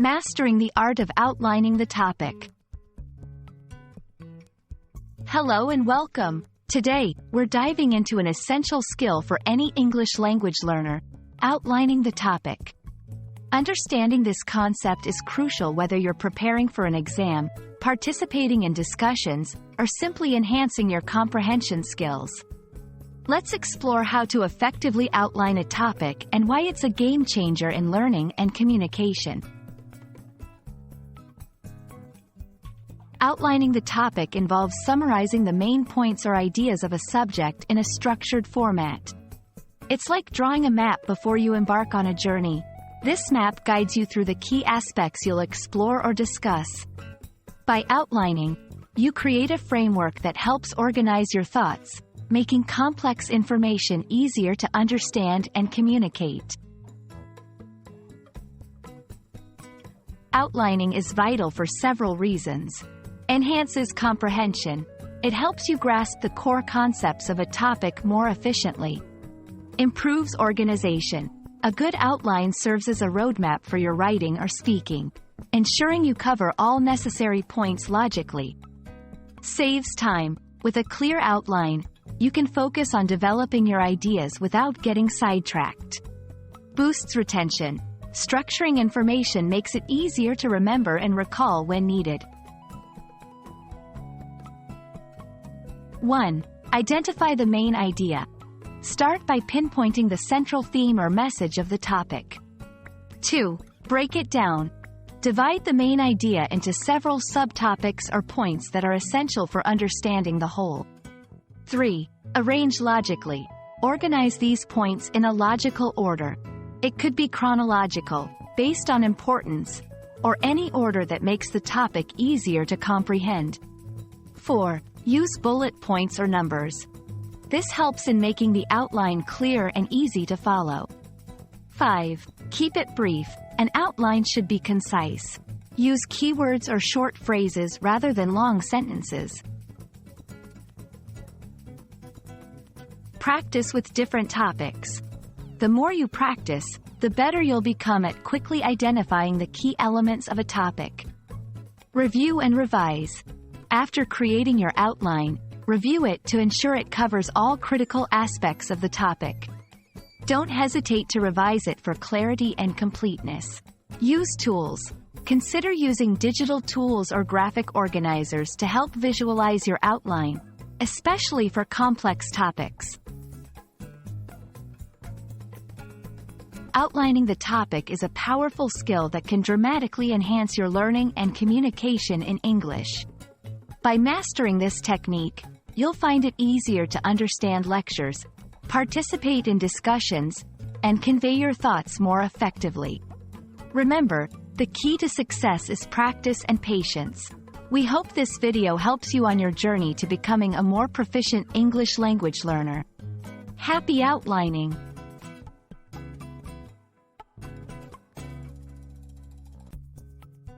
Mastering the art of outlining the topic. Hello and welcome. Today, we're diving into an essential skill for any English language learner: outlining the topic. Understanding this concept is crucial whether you're preparing for an exam, participating in discussions, or simply enhancing your comprehension skills. Let's explore how to effectively outline a topic and why it's a game changer in learning and communication. Outlining the topic involves summarizing the main points or ideas of a subject in a structured format. It's like drawing a map before you embark on a journey. This map guides you through the key aspects you'll explore or discuss. By outlining, you create a framework that helps organize your thoughts, making complex information easier to understand and communicate. Outlining is vital for several reasons. Enhances comprehension. It helps you grasp the core concepts of a topic more efficiently. Improves organization. A good outline serves as a roadmap for your writing or speaking, ensuring you cover all necessary points logically. Saves time. With a clear outline, you can focus on developing your ideas without getting sidetracked. Boosts retention. Structuring information makes it easier to remember and recall when needed. 1. Identify the main idea. Start by pinpointing the central theme or message of the topic. 2. Break it down. Divide the main idea into several subtopics or points that are essential for understanding the whole. 3. Arrange logically. Organize these points in a logical order. It could be chronological, based on importance, or any order that makes the topic easier to comprehend. 4. Use bullet points or numbers. This helps in making the outline clear and easy to follow. 5. Keep it brief. An outline should be concise. Use keywords or short phrases rather than long sentences. Practice with different topics. The more you practice, the better you'll become at quickly identifying the key elements of a topic. Review and revise. After creating your outline, review it to ensure it covers all critical aspects of the topic. Don't hesitate to revise it for clarity and completeness. Use tools. Consider using digital tools or graphic organizers to help visualize your outline, especially for complex topics. Outlining the topic is a powerful skill that can dramatically enhance your learning and communication in English. By mastering this technique, you'll find it easier to understand lectures, participate in discussions, and convey your thoughts more effectively. Remember, the key to success is practice and patience. We hope this video helps you on your journey to becoming a more proficient English language learner. Happy outlining!